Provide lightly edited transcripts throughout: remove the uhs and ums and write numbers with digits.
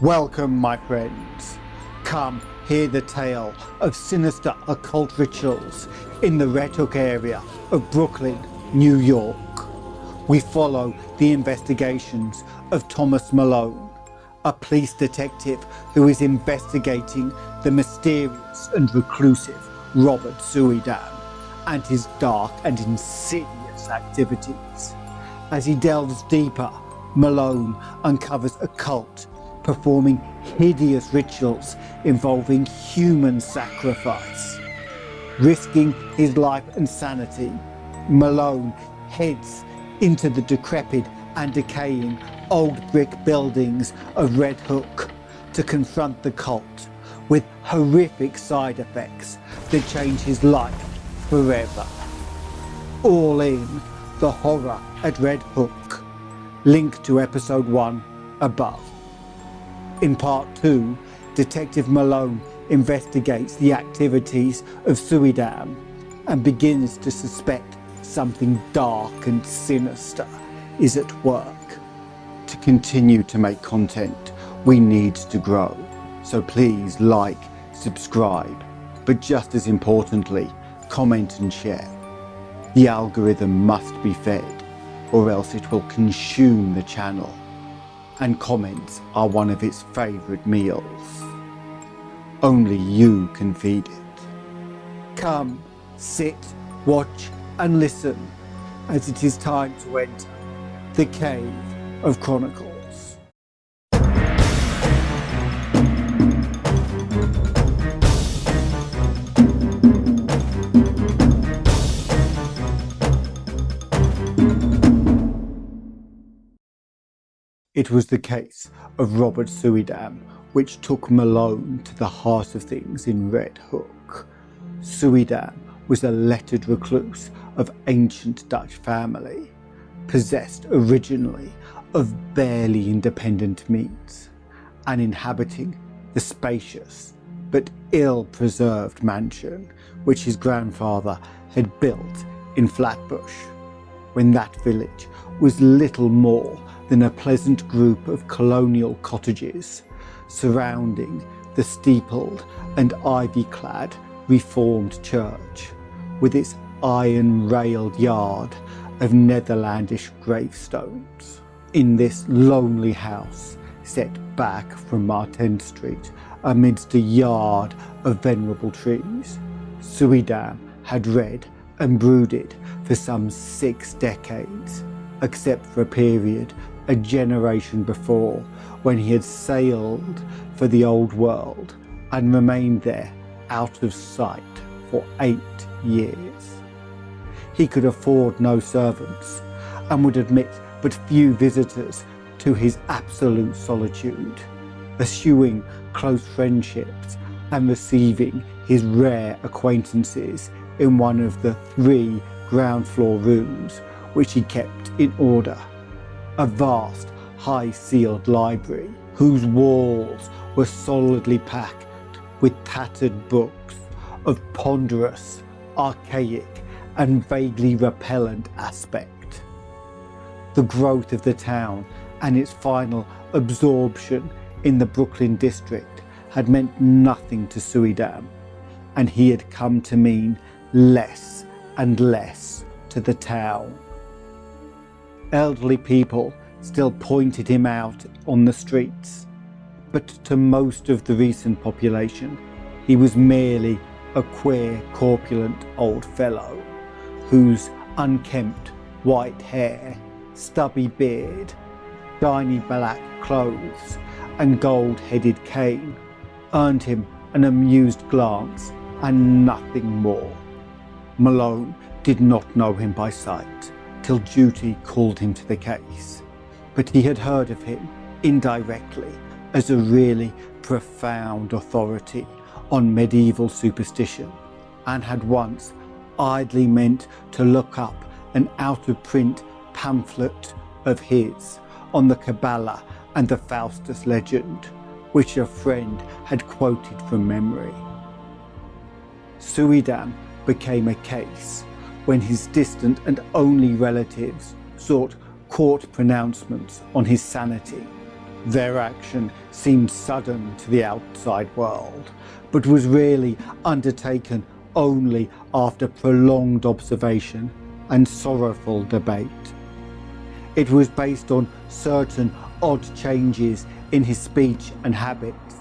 Welcome, my friends. Come hear the tale of sinister occult rituals in the Red Hook area of Brooklyn, New York. We follow the investigations of Thomas Malone, a police detective who is investigating the mysterious and reclusive Robert Suydam and his dark and insidious activities. As he delves deeper, Malone uncovers a cult performing hideous rituals involving human sacrifice. Risking his life and sanity, Malone heads into the decrepit and decaying old brick buildings of Red Hook to confront the cult with horrific side effects that change his life forever. All in The Horror at Red Hook. Link to episode 1 above. In part 2, Detective Malone investigates the activities of Suydam and begins to suspect something dark and sinister is at work. To continue to make content, we need to grow. So please like, subscribe, but just as importantly, comment and share. The algorithm must be fed, or else it will consume the channel. And comments are one of its favourite meals. Only you can feed it. Come, sit, watch and listen as it is time to enter the Cave of Chronicles. It was the case of Robert Suydam which took Malone to the heart of things in Red Hook. Suydam was a lettered recluse of ancient Dutch family, possessed originally of barely independent means, and inhabiting the spacious but ill-preserved mansion which his grandfather had built in Flatbush, when that village was little more than a pleasant group of colonial cottages surrounding the steepled and ivy-clad Reformed church, with its iron-railed yard of Netherlandish gravestones. In this lonely house, set back from Martin Street amidst a yard of venerable trees, Suydam had read and brooded for some 6 decades, except for a period a generation before, when he had sailed for the old world and remained there out of sight for 8 years. He could afford no servants and would admit but few visitors to his absolute solitude, eschewing close friendships and receiving his rare acquaintances in one of the 3 ground floor rooms which he kept in order. A vast, high-ceiled library whose walls were solidly packed with tattered books of ponderous, archaic and vaguely repellent aspect. The growth of the town and its final absorption in the Brooklyn district had meant nothing to Suydam, and he had come to mean less and less to the town. Elderly people still pointed him out on the streets, but to most of the recent population, he was merely a queer, corpulent old fellow whose unkempt white hair, stubby beard, shiny black clothes and gold-headed cane earned him an amused glance and nothing more. Malone did not know him by sight till duty called him to the case, but he had heard of him indirectly as a really profound authority on medieval superstition, and had once idly meant to look up an out-of-print pamphlet of his on the Kabbalah and the Faustus legend, which a friend had quoted from memory. Suydam became a case when his distant and only relatives sought court pronouncements on his sanity, Their action seemed sudden to the outside world, but was really undertaken only after prolonged observation and sorrowful debate. It was based on certain odd changes in his speech and habits,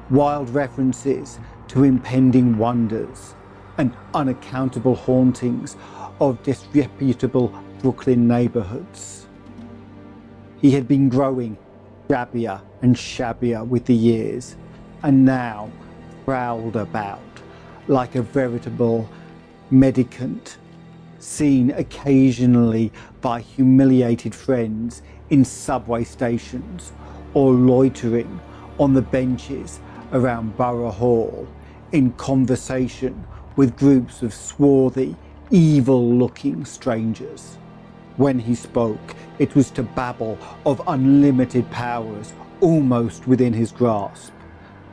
wild references to impending wonders, and unaccountable hauntings of disreputable Brooklyn neighborhoods. He had been growing shabbier and shabbier with the years, and now prowled about like a veritable mendicant, seen occasionally by humiliated friends in subway stations or loitering on the benches around Borough Hall in conversation with groups of swarthy, evil-looking strangers. When he spoke, it was to babble of unlimited powers almost within his grasp,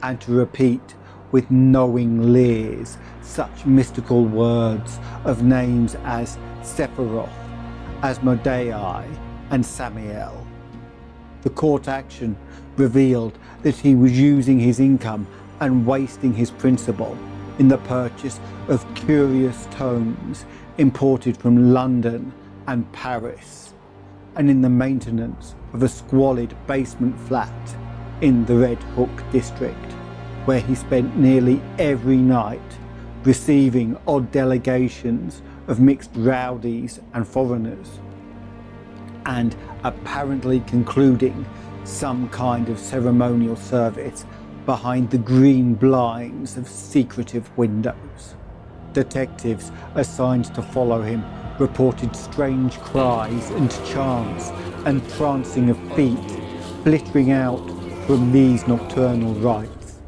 and to repeat with knowing leers such mystical words of names as Sephiroth, Asmodeai, and Samael. The court action revealed that he was using his income and wasting his principal in the purchase of curious tomes imported from London and Paris, and in the maintenance of a squalid basement flat in the Red Hook district, where he spent nearly every night receiving odd delegations of mixed rowdies and foreigners, and apparently concluding some kind of ceremonial service behind the green blinds of secretive windows. Detectives assigned to follow him reported strange cries and chants and prancing of feet flittering out from these nocturnal rites,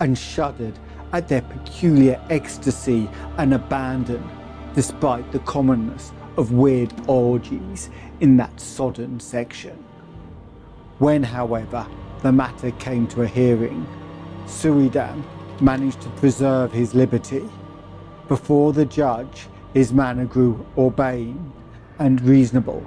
and shuddered at their peculiar ecstasy and abandon despite the commonness of weird orgies in that sodden section. When, however, the matter came to a hearing, Suydam managed to preserve his liberty. Before the judge, his manner grew urbane and reasonable,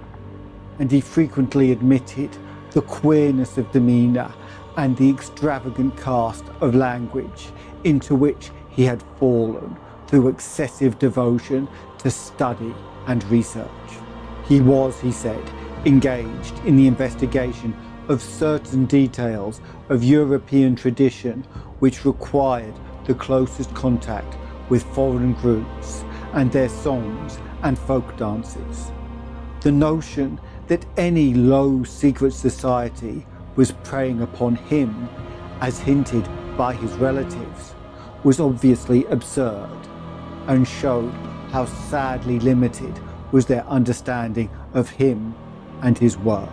and he frequently admitted the queerness of demeanour and the extravagant cast of language into which he had fallen through excessive devotion to study and research. He was, he said, engaged in the investigation of certain details of European tradition which required the closest contact with foreign groups and their songs and folk dances. The notion that any low secret society was preying upon him, as hinted by his relatives, was obviously absurd, and showed how sadly limited was their understanding of him and his work.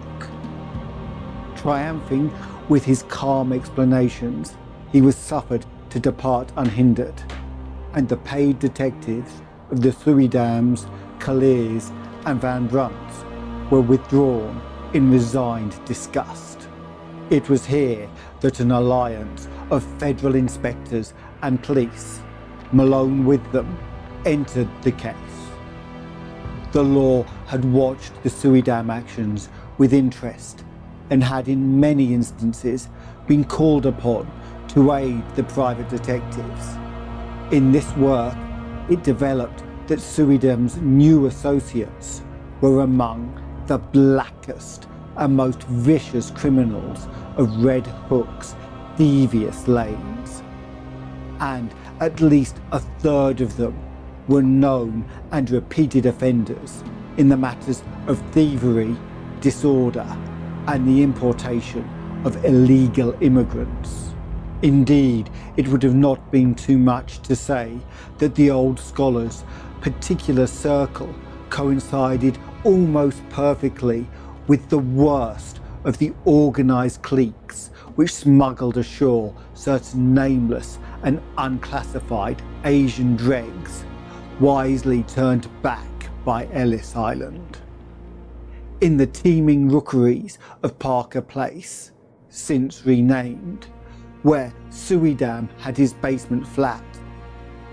Triumphing with his calm explanations, he was suffered to depart unhindered, and the paid detectives of the Suydams, Calais, and Van Brunts were withdrawn in resigned disgust. It was here that an alliance of federal inspectors and police, Malone with them, entered the case. The law had watched the Suydam actions with interest and had in many instances been called upon to aid the private detectives. In this work, it developed that Suydam's new associates were among the blackest and most vicious criminals of Red Hook's devious lanes, and at least a third of them were known and repeated offenders in the matters of thievery, disorder, and the importation of illegal immigrants. Indeed, it would have not been too much to say that the old scholar's particular circle coincided almost perfectly with the worst of the organised cliques which smuggled ashore certain nameless and unclassified Asian dregs, wisely turned back by Ellis Island. In the teeming rookeries of Parker Place, since renamed, where Suydam had his basement flat,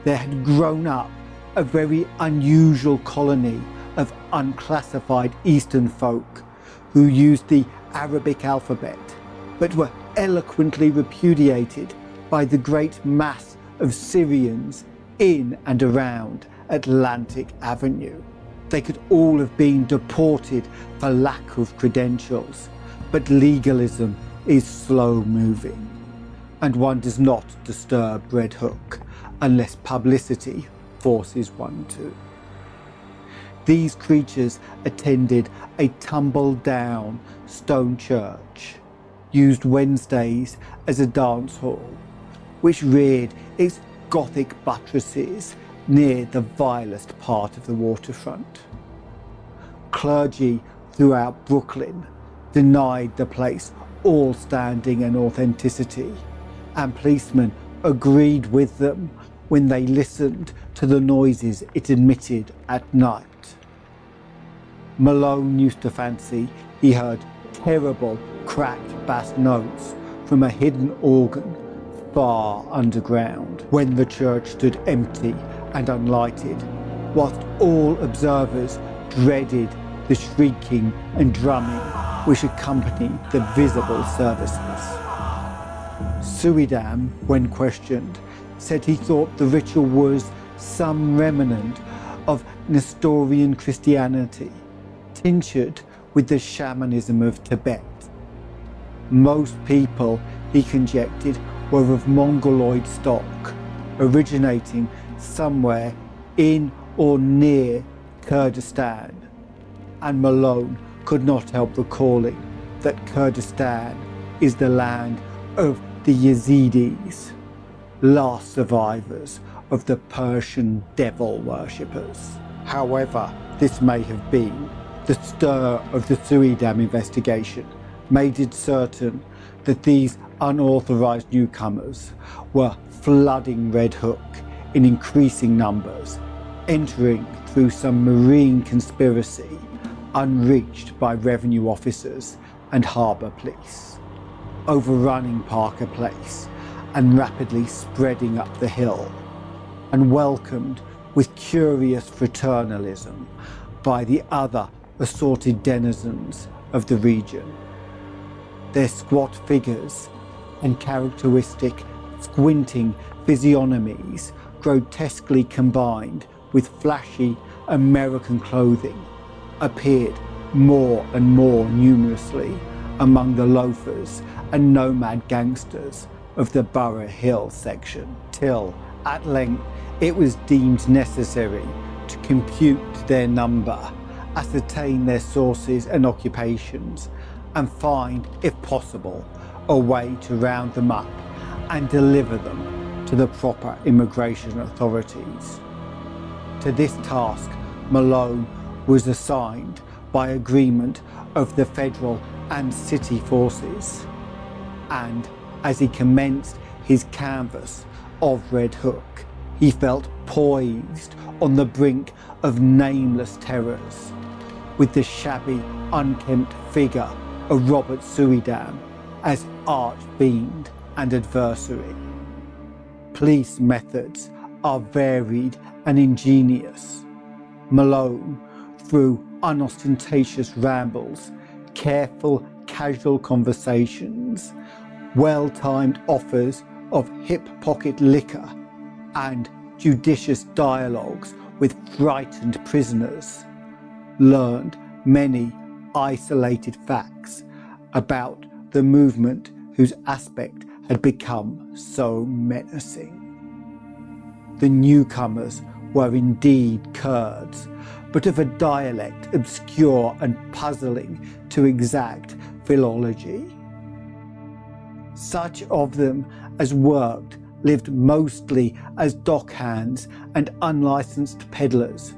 there had grown up a very unusual colony of unclassified Eastern folk who used the Arabic alphabet but were eloquently repudiated by the great mass of Syrians in and around Atlantic Avenue. They could all have been deported for lack of credentials, but legalism is slow moving, and one does not disturb Red Hook unless publicity forces one to. These creatures attended a tumble-down stone church, used Wednesdays as a dance hall, which reared its Gothic buttresses near the vilest part of the waterfront. Clergy throughout Brooklyn denied the place all standing and authenticity, and policemen agreed with them when they listened to the noises it emitted at night. Malone used to fancy he heard terrible cracked bass notes from a hidden organ far underground when the church stood empty and unlighted, whilst all observers dreaded the shrieking and drumming which accompanied the visible services. Suydam, when questioned, said he thought the ritual was some remnant of Nestorian Christianity, tinctured with the shamanism of Tibet. Most people, he conjectured, were of Mongoloid stock, originating somewhere in or near Kurdistan, and Malone could not help recalling that Kurdistan is the land of the Yazidis, last survivors of the Persian devil worshippers. However this may have been, the stir of the Suydam investigation made it certain that these unauthorized newcomers were flooding Red Hook in increasing numbers, entering through some marine conspiracy unreached by revenue officers and harbour police, overrunning Parker Place and rapidly spreading up the hill, and welcomed with curious fraternalism by the other assorted denizens of the region. Their squat figures and characteristic squinting physiognomies, grotesquely combined with flashy American clothing, appeared more and more numerously among the loafers and nomad gangsters of the Borough Hill section, till at length it was deemed necessary to compute their number, ascertain their sources and occupations, and find, if possible, a way to round them up and deliver them to the proper immigration authorities. To this task, Malone was assigned by agreement of the federal and city forces, and as he commenced his canvass of Red Hook, he felt poised on the brink of nameless terrors, with the shabby, unkempt figure of Robert Suydam as arch-fiend and adversary. Police methods are varied and ingenious. Malone, through unostentatious rambles, careful, casual conversations, well-timed offers of hip-pocket liquor, and judicious dialogues with frightened prisoners, learned many isolated facts about the movement whose aspect had become so menacing. The newcomers were indeed Kurds, but of a dialect obscure and puzzling to exact philology. Such of them as worked lived mostly as dockhands and unlicensed peddlers,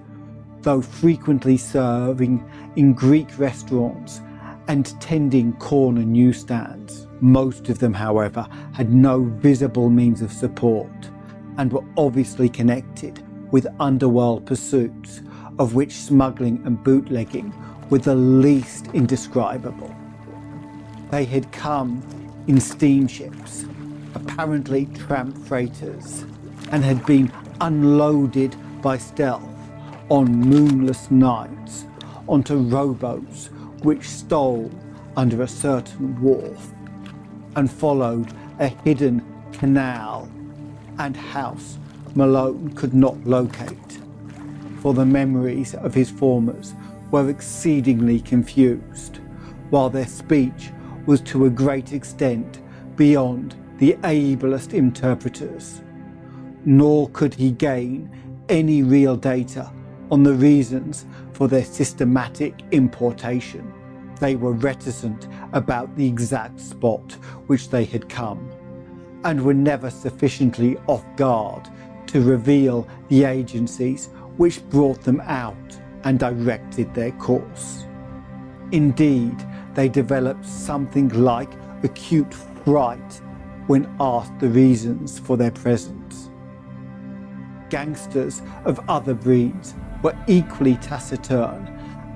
though frequently serving in Greek restaurants and tending corner newsstands. Most of them, however, had no visible means of support and were obviously connected with underworld pursuits, of which smuggling and bootlegging were the least indescribable. They had come in steamships, apparently tramp freighters, and had been unloaded by stealth on moonless nights onto rowboats which stole under a certain wharf. and followed a hidden canal and house Malone could not locate, for the memories of his formers were exceedingly confused, while their speech was to a great extent beyond the ablest interpreters. Nor could he gain any real data on the reasons for their systematic importation. They were reticent about the exact spot which they had come, and were never sufficiently off guard to reveal the agencies which brought them out and directed their course. Indeed, they developed something like acute fright when asked the reasons for their presence. Gangsters of other breeds were equally taciturn,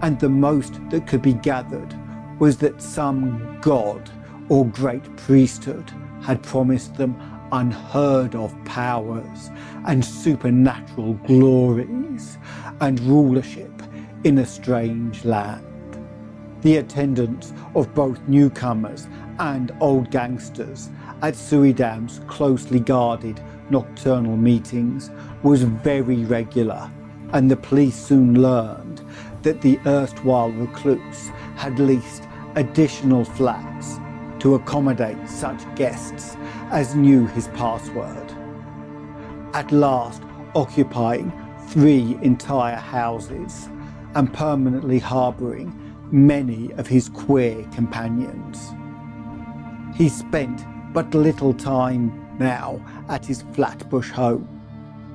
and the most that could be gathered was that some god or great priesthood had promised them unheard of powers and supernatural glories and rulership in a strange land. The attendance of both newcomers and old gangsters at Suydam's closely guarded nocturnal meetings was very regular, and the police soon learned that the erstwhile recluse had leased additional flats to accommodate such guests as knew his password, at last occupying 3 entire houses and permanently harbouring many of his queer companions. He spent but little time now at his Flatbush home,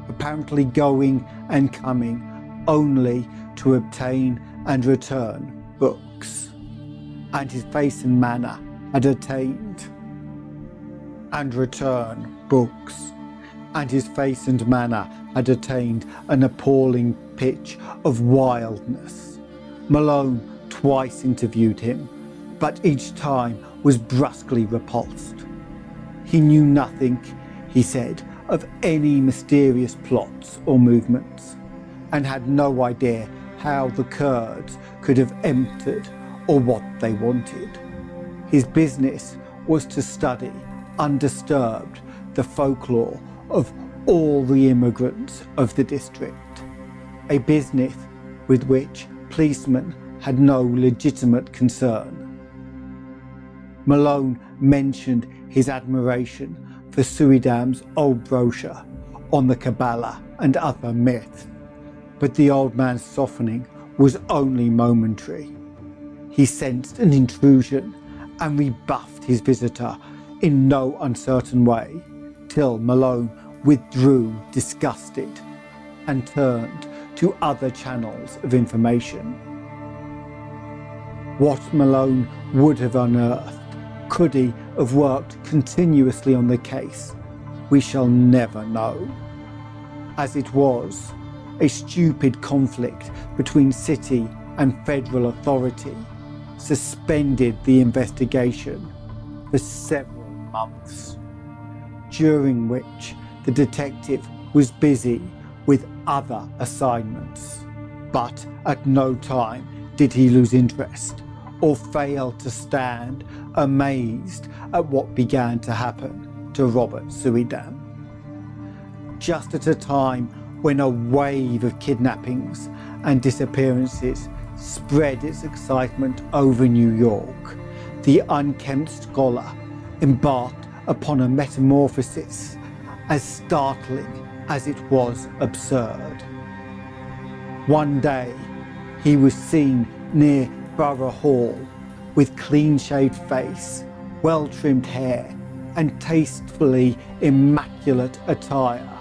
apparently going and coming only to obtain and return books, and his face and manner had attained and return books, and his face and manner had attained an appalling pitch of wildness. Malone twice interviewed him, but each time was brusquely repulsed. He knew nothing, he said, of any mysterious plots or movements, and had no idea how the Kurds could have entered or what they wanted. His business was to study, undisturbed, the folklore of all the immigrants of the district, a business with which policemen had no legitimate concern. Malone mentioned his admiration for Suydam's old brochure on the Kabbalah and other myths, but the old man's softening was only momentary. He sensed an intrusion and rebuffed his visitor in no uncertain way, till Malone withdrew disgusted and turned to other channels of information. What Malone would have unearthed, could he have worked continuously on the case, we shall never know. As it was, a stupid conflict between city and federal authority suspended the investigation for several months, during which the detective was busy with other assignments. But at no time did he lose interest or fail to stand amazed at what began to happen to Robert Suydam. Just at a time when a wave of kidnappings and disappearances spread its excitement over New York, the unkempt scholar embarked upon a metamorphosis as startling as it was absurd. One day, he was seen near Borough Hall with clean-shaved face, well-trimmed hair, and tastefully immaculate attire,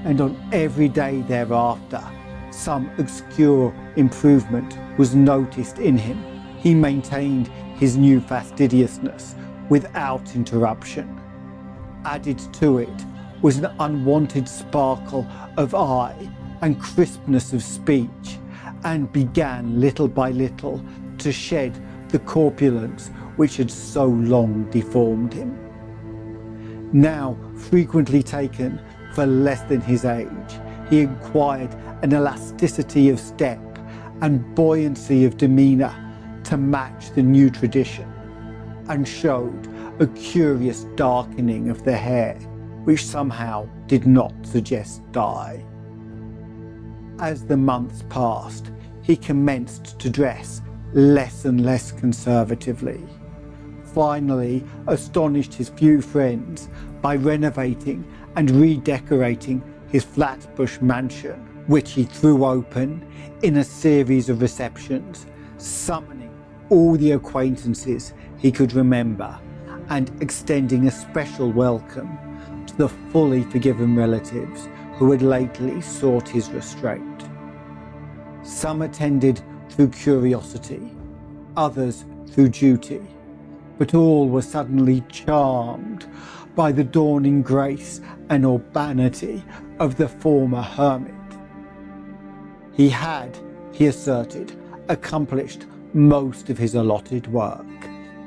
and on every day thereafter, some obscure improvement was noticed in him. He maintained his new fastidiousness without interruption. Added to it was an unwanted sparkle of eye and crispness of speech, and began little by little to shed the corpulence which had so long deformed him. Now frequently taken for less than his age, he acquired an elasticity of step and buoyancy of demeanour to match the new tradition, and showed a curious darkening of the hair, which somehow did not suggest dye. As the months passed, he commenced to dress less and less conservatively. Finally astonished his few friends by renovating and redecorating his Flatbush mansion, which he threw open in a series of receptions, summoning all the acquaintances he could remember and extending a special welcome to the fully forgiven relatives who had lately sought his restraint. Some attended through curiosity, others through duty, but all were suddenly charmed by the dawning grace and urbanity of the former hermit. He had, he asserted, accomplished most of his allotted work,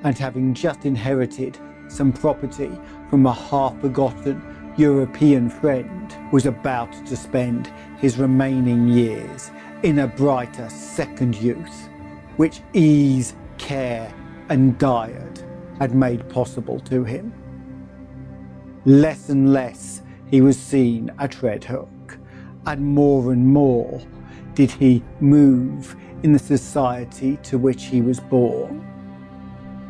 and having just inherited some property from a half-forgotten European friend, was about to spend his remaining years in a brighter second youth, which ease, care and diet had made possible to him. Less and less he was seen at Red Hook, and more did he move in the society to which he was born.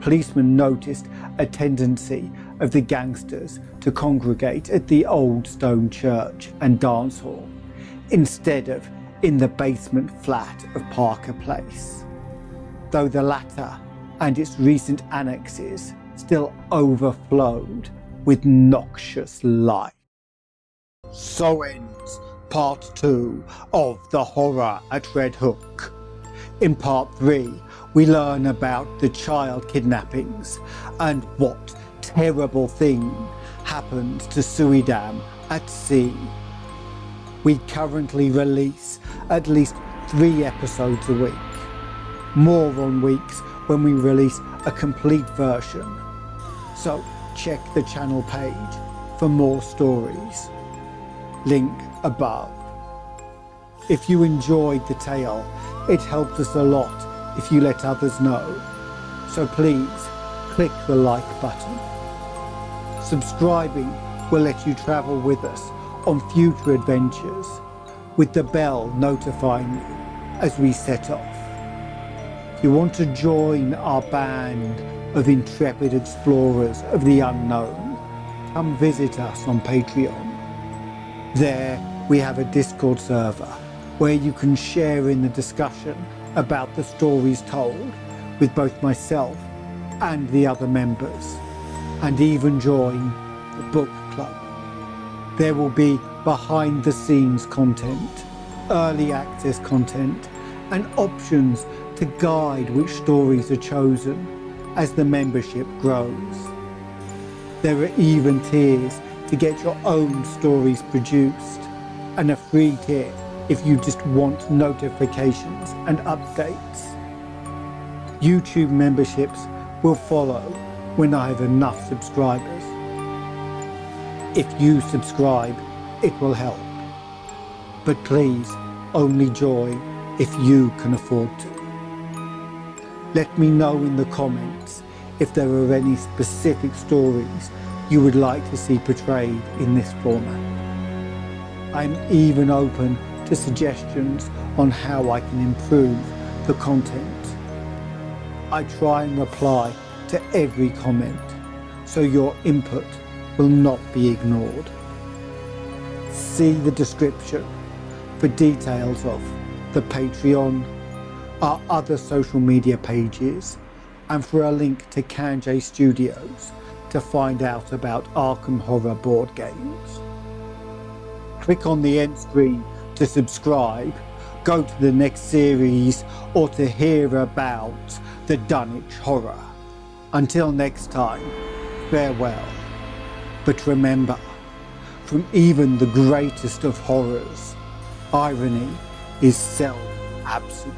Policemen noticed a tendency of the gangsters to congregate at the old stone church and dance hall, instead of in the basement flat of Parker Place, though the latter and its recent annexes still overflowed with noxious life. So ends part 2 of The Horror at Red Hook. In part 3, we learn about the child kidnappings and what terrible thing happened to Suydam at sea. We currently release at least 3 episodes a week. More on weeks when we release a complete version. So check the channel page for more stories. Link above. If you enjoyed the tale, it helps us a lot if you let others know. So please click the like button. Subscribing will let you travel with us on future adventures, with the bell notifying you as we set off. If you want to join our band of intrepid explorers of the unknown, come visit us on Patreon. There we have a Discord server where you can share in the discussion about the stories told with both myself and the other members, and even join the book club. There will be behind the scenes content, early access content, and options to guide which stories are chosen as the membership grows. There are even tiers to get your own stories produced, and a free tier if you just want notifications and updates. YouTube memberships will follow when I have enough subscribers. If you subscribe, it will help. But please only join if you can afford to. Let me know in the comments if there are any specific stories you would like to see portrayed in this format. I'm even open to suggestions on how I can improve the content. I try and reply to every comment, so your input will not be ignored. See the description for details of the Patreon, our other social media pages, and for a link to Canje Studios to find out about Arkham horror board games. Click on the end screen to subscribe, go to the next series, or to hear about the Thedunwichhorror. Until next time, farewell. But remember, from even the greatest of horrors, irony is seldom absent.